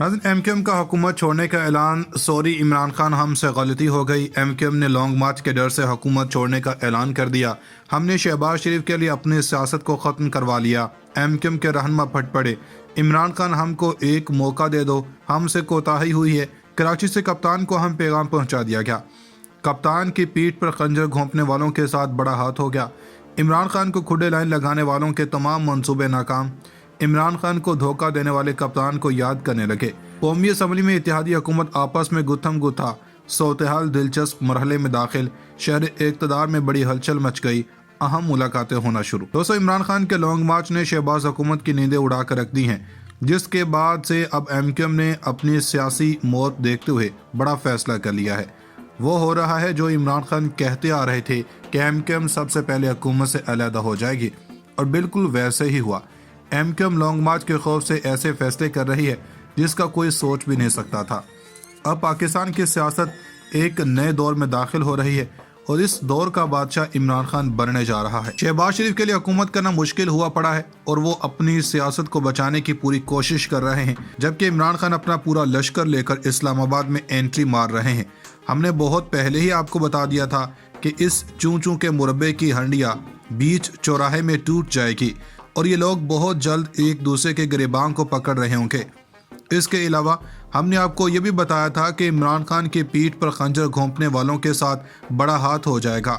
नाज़रीन, एमक्यूएम का हुकूमत छोड़ने का ऐलान। सॉरी इमरान खान, हमसे गलती हो गई। एमक्यूएम ने लॉन्ग मार्च के डर से हुकूमत छोड़ने का ऐलान कर दिया। हमने शहबाज शरीफ के लिए अपनी सियासत को ख़त्म करवा लिया। एमक्यूएम के रहनुमा फट पड़े। इमरान खान, हमको एक मौका दे दो, हमसे कोताही हुई है। कराची से कप्तान को हम पैगाम पहुँचा दिया गया। कप्तान की पीठ पर खंजर घोंपने वालों के साथ बड़ा हाथ हो गया। इमरान खान को खुडे लाइन लगाने वालों के तमाम मंसूबे नाकाम। इमरान खान को धोखा देने वाले कप्तान को याद करने लगे। कौमी असम्बली में इत्तेहादी हुकूमत आपस में गुत्थम गुत्था। सूरत-ए-हाल दिलचस्प मरहले में दाखिल। शहर इक़्तिदार में बड़ी हलचल मच गई। अहम मुलाकातें होना शुरू। दोस्तों, इमरान खान के लॉन्ग मार्च ने शहबाज हुकूमत की नींदें उड़ा कर रख दी हैं, जिसके बाद से अब एमक्यूएम ने अपनी सियासी मौत देखते हुए बड़ा फैसला कर लिया है। वो हो रहा है जो इमरान खान कहते आ रहे थे कि एमक्यूएम सबसे पहले हुकूमत से अलहदा हो जाएगी, और बिल्कुल वैसे ही हुआ। एमक्यूएम लॉन्ग मार्च के खौफ से ऐसे फैसले कर रही है जिसका कोई सोच भी नहीं सकता था। अब पाकिस्तान की सियासत एक नए दौर में दाखिल हो रही है, और इस दौर का बादशाह इमरान खान बनने जा रहा है। शहबाज शरीफ के लिए हुकूमत करना मुश्किल हुआ पड़ा है, और वो अपनी सियासत को बचाने की पूरी कोशिश कर रहे हैं, जबकि इमरान खान अपना पूरा लश्कर लेकर इस्लामाबाद में एंट्री मार रहे हैं। हमने बहुत पहले ही आपको बता दिया था कि इस चूं चूं के मुरब्बे की हंडिया बीच चौराहे में टूट जाएगी, और ये लोग बहुत जल्द एक दूसरे के गिरेबान को पकड़ रहे होंगे। इसके अलावा हमने आपको ये भी बताया था कि इमरान खान की पीठ पर खंजर घोंपने वालों के साथ बड़ा हाथ हो जाएगा,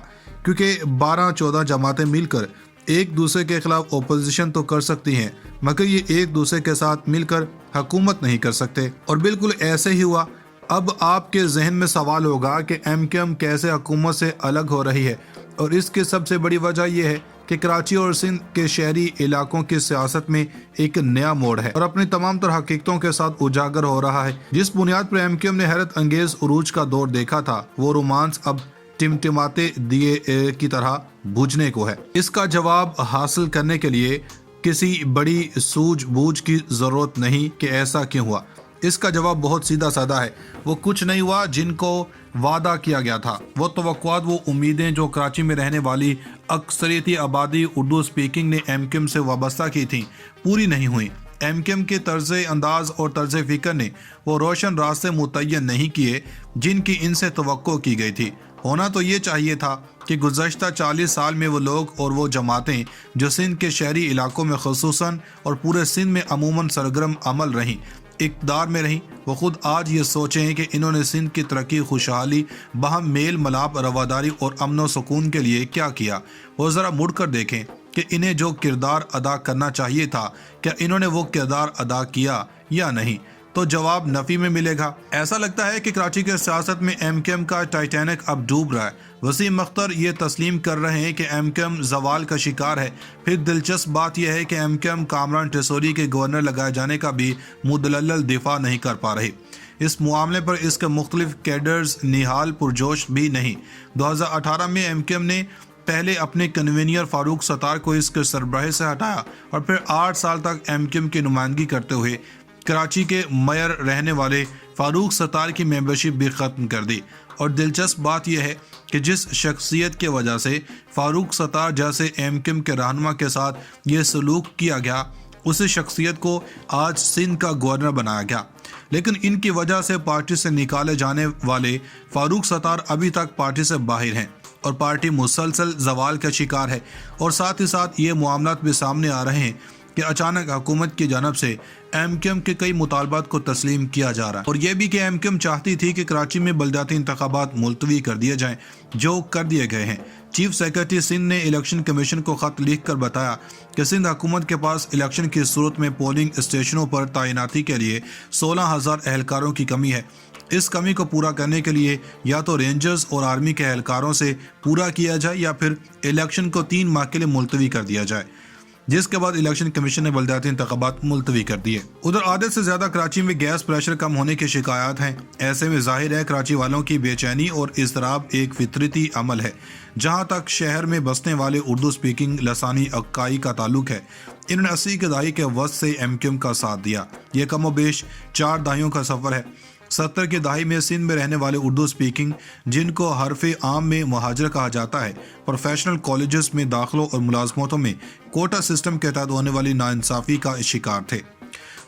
क्योंकि 12-14 जमातें मिलकर एक दूसरे के खिलाफ ओपोजिशन तो कर सकती हैं, मगर ये एक दूसरे के साथ मिलकर हुकूमत नहीं कर सकते। और बिल्कुल ऐसे ही हुआ। अब आपके जहन में सवाल होगा कि एमक्यूएम कैसे हुकूमत से अलग हो रही है, और इसकी सबसे बड़ी वजह यह है कि कराची और सिंध के शहरी इलाकों की सियासत में एक नया मोड़ है, और अपनी तमाम तरह हकीकतों के साथ उजागर हो रहा है। जिस बुनियाद पर एमक्यूएम ने हैरत अंगेज उरूज का दौर देखा था, वो रोमांस अब टिमटिमाते दिए की तरह बुझने को है। इसका जवाब हासिल करने के लिए किसी बड़ी सूझबूझ की जरूरत नहीं कि ऐसा क्यों हुआ। इसका जवाब बहुत सीधा साधा है। वो कुछ नहीं हुआ जिनको वादा किया गया था। वो तवक्कुआत, वो उम्मीदें जो कराची में रहने वाली अक्सरियती आबादी उर्दू स्पीकिंग ने एमक्यूएम से वाबस्ता की थी, पूरी नहीं हुई। एमक्यूएम के तर्ज अंदाज और तर्ज फ़िक्र ने वो रोशन रास्ते मुतय्यन नहीं किए जिनकी इनसे तवक्को की गई थी। होना तो ये चाहिए था कि गुज़श्ता 40 साल में वो लोग और वो जमातें जो सिंध के शहरी इलाकों में ख़ुसूसन और पूरे सिंध में अमूमन सरगर्म अमल रहीं, इक़्तिदार में रहीं, वो खुद आज ये सोचें कि इन्होंने सिंध की तरक्की, खुशहाली, बाहम मेल मलाप, रवादारी और अमन व सुकून के लिए क्या किया। वो ज़रा मुड़ कर देखें कि इन्हें जो किरदार अदा करना चाहिए था, क्या इन्होंने वो किरदार अदा किया या नहीं। तो जवाब नफ़ी में मिलेगा। ऐसा लगता है कि कराची के सियासत में एमक्यूएम का टाइटैनिक अब डूब रहा है। वसीम अख्तर ये तस्लीम कर रहे हैं कि एमक्यूएम ज़वाल का शिकार है। फिर दिलचस्प बात यह है कि एमक्यूएम कामरान टेसोरी के गवर्नर लगाए जाने का भी मुदल्लल दिफा नहीं कर पा रही। इस मामले पर इसके मुख्तलिफ कैडर्स निहाल पुरजोश भी नहीं। 2018 में एमक्यूएम ने पहले अपने कन्वीनियर फारूक सत्तार को इसके सरबराह से हटाया, और फिर 8 साल तक एमक्यूएम की नुमाइंदगी करते हुए कराची के मेयर रहने वाले फारूक सत्तार की मेंबरशिप भी ख़त्म कर दी। और दिलचस्प बात यह है कि जिस शख्सियत के वजह से फारूक सत्तार जैसे एमक्यूएम के रहनुमा के साथ ये सलूक किया गया, उसी शख्सियत को आज सिंध का गवर्नर बनाया गया। लेकिन इनकी वजह से पार्टी से निकाले जाने वाले फारूक सत्तार अभी तक पार्टी से बाहर हैं, और पार्टी मुसलसल जवाल का शिकार है। और साथ ही साथ ये मामलात भी सामने आ रहे हैं कि अचानक हुकूमत की जानब से एमक्यूएम के कई मुतालबात को तस्लीम किया जा रहा है, और यह भी कि एमक्यूएम चाहती थी कि कराची में बलदियाती इंतखाबात मुलतवी कर दिए जाएं, जो कर दिए गए हैं। चीफ सेक्रेटरी सिंध ने इलेक्शन कमीशन को खत लिख कर बताया कि सिंध हुकूमत के पास इलेक्शन की सूरत में पोलिंग स्टेशनों पर तैनाती के लिए 16,000 एहलकारों की कमी है। इस कमी को पूरा करने के लिए या तो रेंजर्स और आर्मी के एहलकारों से पूरा किया जाए, या फिर इलेक्शन को 3 माह के लिए मुलतवी कर दिया जाए, जिसके बाद इलेक्शन कमीशन ने बलदियाती इंतखाबात मुलतवी कर दिए। उधर आदत से ज्यादा कराची में गैस प्रेशर कम होने की शिकायत हैं। ऐसे में जाहिर है कराची वालों की बेचैनी और इज़्तिराब एक फितरती अमल है। जहां तक शहर में बसने वाले उर्दू स्पीकिंग लसानी अक्काई का ताल्लुक है, इन्होंने 80 के दहाई के वक्त से एमक्यूएम का साथ दिया। ये कमोबेश 4 दहाइयों का सफ़र है। 70 की दहाई में सिंध में रहने वाले उर्दू स्पीकिंग, जिनको हरफ आम में मुहाजिर कहा जाता है, प्रोफेशनल कॉलेजेस में दाखिलों और मुलाजमतों में कोटा सिस्टम के तहत होने वाली नाइंसाफ़ी का शिकार थे।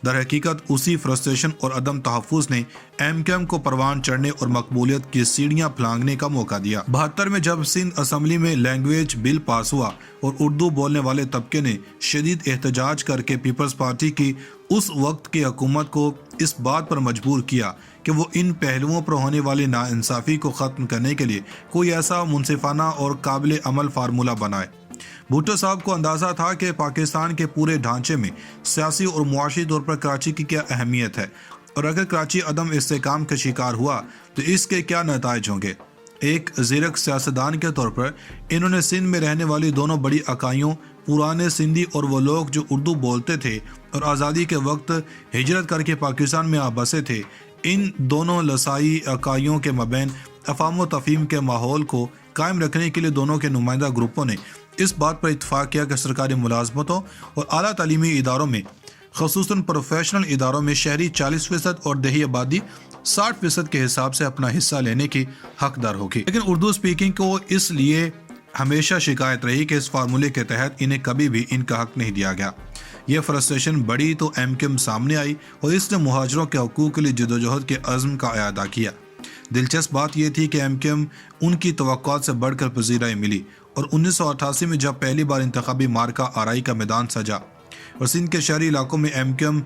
در حقیقت اسی فرسٹریشن اور عدم تحفظ نے ایم کیو ایم کو پروان چڑھنے اور مقبولیت کی سیڑھیاں پھلانگنے کا موقع دیا۔ 72 میں جب سندھ اسمبلی میں لینگویج بل پاس ہوا اور اردو بولنے والے طبقے نے شدید احتجاج کر کے پیپلز پارٹی کی اس وقت کی حکومت کو اس بات پر مجبور کیا کہ وہ ان پہلوؤں پر ہونے والی ناانصافی کو ختم کرنے کے لیے کوئی ایسا منصفانہ اور قابل عمل فارمولہ بنائے۔ بھٹو صاحب کو اندازہ تھا کہ پاکستان کے پورے ڈھانچے میں سیاسی اور معاشی طور پر کراچی کی کیا اہمیت ہے، اور اگر کراچی عدم استحکام کا شکار ہوا تو اس کے کیا نتائج ہوں گے۔ ایک زیرک سیاستدان کے طور پر انہوں نے سندھ میں رہنے والی دونوں بڑی اکائیوں، پرانے سندھی اور وہ لوگ جو اردو بولتے تھے اور آزادی کے وقت ہجرت کر کے پاکستان میں آ بسے تھے، ان دونوں لسائی اکائیوں کے مابین افہام و تفہیم کے ماحول کو قائم رکھنے کے لیے دونوں کے نمائندہ گروپوں نے اس بات پر اتفاق کیا کہ سرکاری ملازمتوں اور اعلیٰ تعلیمی اداروں میں، خصوصاً پروفیشنل اداروں میں، شہری 40% اور دیہی آبادی 60% کے حساب سے اپنا حصہ لینے کی حقدار ہوگی۔ لیکن اردو اسپیکنگ کو اس لیے ہمیشہ شکایت رہی کہ اس فارمولے کے تحت انہیں کبھی بھی ان کا حق نہیں دیا گیا۔ یہ فرسٹریشن بڑی تو ایم کیو ایم سامنے آئی اور اس نے مہاجروں کے حقوق کے لیے جدوجہد کے عزم کا اعادہ کیا۔ دلچسپ بات یہ تھی کہ ایم کیو ایم ان کی توقعات سے بڑھ کر پذیرائی ملی، اور 1988 میں جب پہلی بار انتخابی مارکہ آرائی کا میدان سجا اور سندھ کے شہری علاقوں میں ایم کیو ایم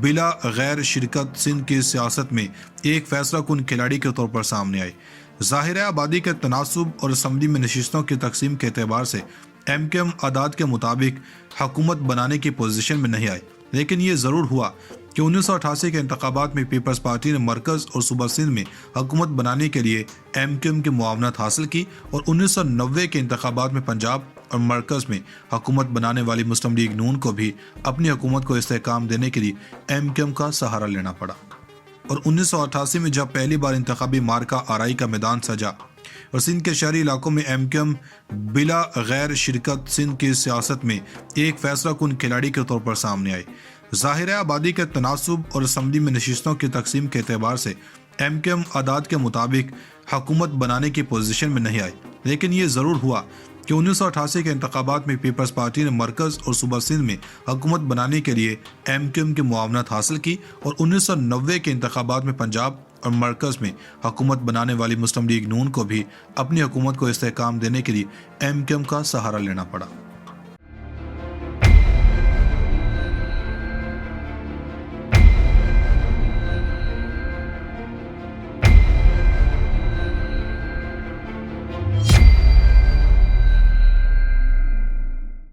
بلا غیر شرکت سندھ کی سیاست میں ایک فیصلہ کن کھلاڑی کے طور پر سامنے آئی۔ ظاہر ہے آبادی کے تناسب اور اسمبلی میں نشستوں کی تقسیم کے اعتبار سے ایم کیو ایم اعداد کے مطابق حکومت بنانے کی پوزیشن میں نہیں آئی، لیکن یہ ضرور ہوا کہ 1988 کے انتخابات میں پیپلز پارٹی نے مرکز اور صوبہ سندھ میں حکومت بنانے کے لیے ایم کیو ایم کی معاونت حاصل کی، اور 1990 کے انتخابات میں پنجاب اور مرکز میں حکومت بنانے والی مسلم لیگ نون کو بھی اپنی حکومت کو استحکام دینے کے لیے ایم کیو ایم کا سہارا لینا پڑا۔ اور 1988 میں جب پہلی بار انتخابی مارکہ آرائی کا میدان سجا اور سندھ کے شہری علاقوں میں ایم کیو ایم بلا غیر شرکت سندھ کی سیاست میں ایک فیصلہ کن کھلاڑی کے طور پر سامنے آئی۔ ظاہر ہے آبادی کے تناسب اور اسمبلی میں نشستوں کی تقسیم کے اعتبار سے ایم کیو ایم اعداد کے مطابق حکومت بنانے کی پوزیشن میں نہیں آئی، لیکن یہ ضرور ہوا کہ 1988 کے انتخابات میں پیپلز پارٹی نے مرکز اور صوبہ سندھ میں حکومت بنانے کے لیے ایم کیو ایم کی معاونت حاصل کی، اور 1990 کے انتخابات میں پنجاب اور مرکز میں حکومت بنانے والی مسلم لیگ نون کو بھی اپنی حکومت کو استحکام دینے کے لیے ایم کیو ایم کا سہارا لینا پڑا۔